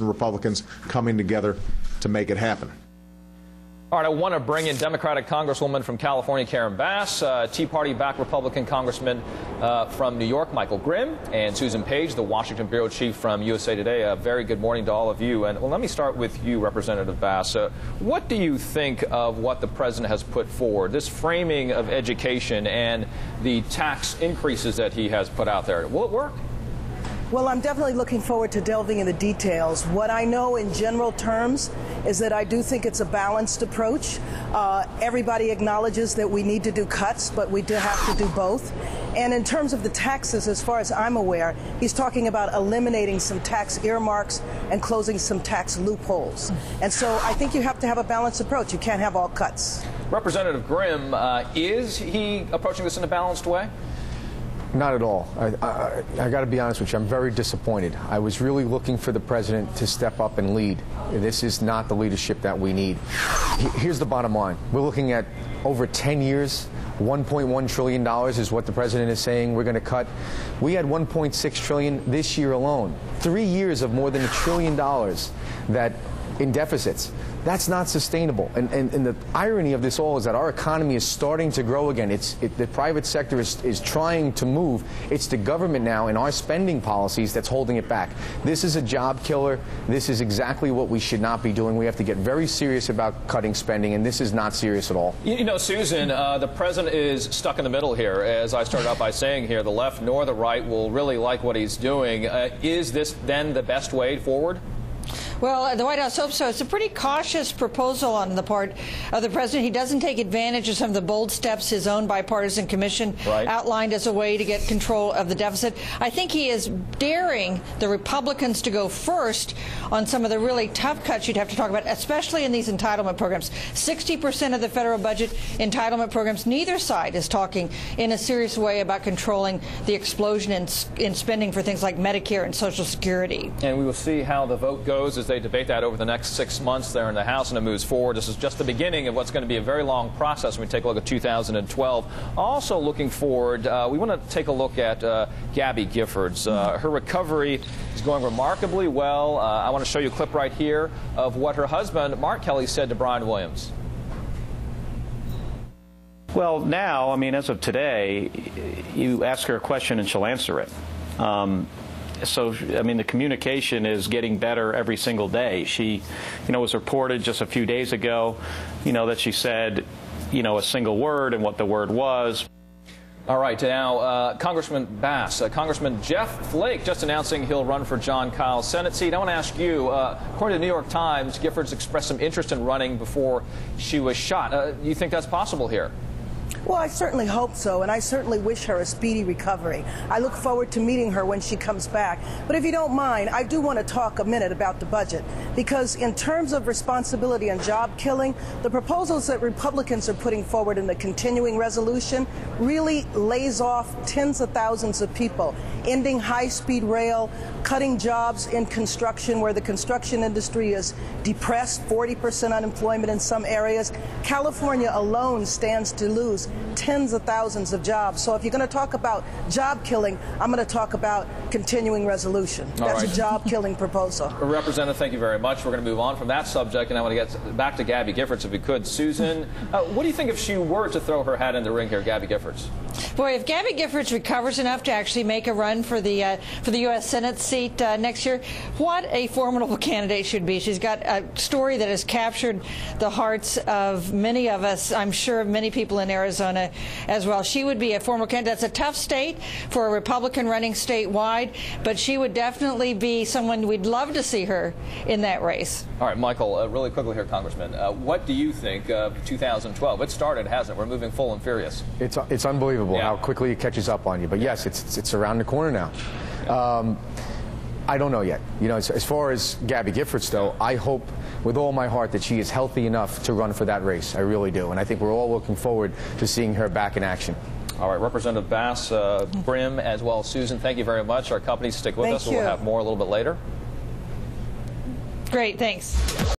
and Republicans coming together to make it happen. All right, I want to bring in Democratic Congresswoman from California, Karen Bass, Tea Party-backed Republican Congressman from New York, Michael Grimm, and Susan Page, the Washington Bureau Chief from USA Today. A very good morning to all of you. And well, let me start with you, Representative Bass. What do you think of what the president has put forward, this framing of education and the tax increases that he has put out there? Will it work? Well, I'm definitely looking forward to delving into details. What I know in general terms is that I do think it's a balanced approach. Everybody acknowledges that we need to do cuts, but we do have to do both. And in terms of the taxes, as far as I'm aware, he's talking about eliminating some tax earmarks and closing some tax loopholes. And so I think you have to have a balanced approach. You can't have all cuts. Representative Grimm, is he approaching this in a balanced way? Not at all. I got to be honest with you, I'm very disappointed. I was really looking for the president to step up and lead. This is not the leadership that we need. Here's the bottom line. We're looking at over 10 years, $1.1 trillion is what the president is saying we're going to cut. We had $1.6 trillion this year alone. 3 years of more than $1 trillion that in deficits. That's not sustainable. And the irony of this all is that our economy is starting to grow again. The private sector is trying to move. It's the government now and our spending policies that's holding it back. This is a job killer. This is exactly what we should not be doing. We have to get very serious about cutting spending, and this is not serious at all. You know, Susan, the president is stuck in the middle here. As I started out by saying here, the left nor the right will really like what he's doing. Is this then the best way forward? Well, the White House hopes so. It's a pretty cautious proposal on the part of the president. He doesn't take advantage of some of the bold steps his own bipartisan commission outlined as a way to get control of the deficit. I think he is daring the Republicans to go first on some of the really tough cuts you'd have to talk about, especially in these entitlement programs. 60% of the federal budget entitlement programs. Neither side is talking in a serious way about controlling the explosion in spending for things like Medicare and Social Security. And we will see how the vote goes as they debate that over the next 6 months there in the House, and it moves forward. This is just the beginning of what's going to be a very long process when we take a look at 2012. Also looking forward, we want to take a look at Gabby Giffords. Her recovery is going remarkably well. I want to show you a clip right here of what her husband, Mark Kelly, said to Brian Williams. Well, now, I mean, as of today, you ask her a question and she'll answer it. So, I mean, the communication is getting better every single day. She, was reported just a few days ago, that she said, a single word and what the word was. All right, now, Congressman Bass, Congressman Jeff Flake just announcing he'll run for John Kyle's Senate seat. I want to ask you, according to the New York Times, Giffords expressed some interest in running before she was shot. Do you think that's possible here? Well, I certainly hope so, and I certainly wish her a speedy recovery. I look forward to meeting her when she comes back. But if you don't mind, I do want to talk a minute about the budget, because in terms of responsibility and job killing, the proposals that Republicans are putting forward in the continuing resolution really lays off tens of thousands of people, ending high-speed rail, cutting jobs in construction where the construction industry is depressed, 40% unemployment in some areas. California alone stands to lose tens of thousands of jobs. So if you're going to talk about job killing, I'm going to talk about continuing resolution. That's a job killing proposal. Representative, thank you very much. We're going to move on from that subject, and I want to get back to Gabby Giffords if we could. Susan, what do you think if she were to throw her hat in the ring here, Gabby Giffords? Boy, if Gabby Giffords recovers enough to actually make a run for the U.S. Senate seat next year, what a formidable candidate she'd be. She's got a story that has captured the hearts of many of us, I'm sure many people in Arizona as well. She would be a formidable candidate. That's a tough state for a Republican running statewide, but she would definitely be someone we'd love to see her in that race. All right, Michael, really quickly here, Congressman. What do you think of 2012? It started, hasn't it? We're moving full and furious. It's unbelievable how quickly it catches up on you. But yes, it's around the corner now. I don't know yet. As far as Gabby Giffords, though, I hope with all my heart that she is healthy enough to run for that race. I really do. And I think we're all looking forward to seeing her back in action. All right, Representative Bass, Grimm, as well as Susan, thank you very much. Our companies stick with us. We'll have more a little bit later. Great, thanks.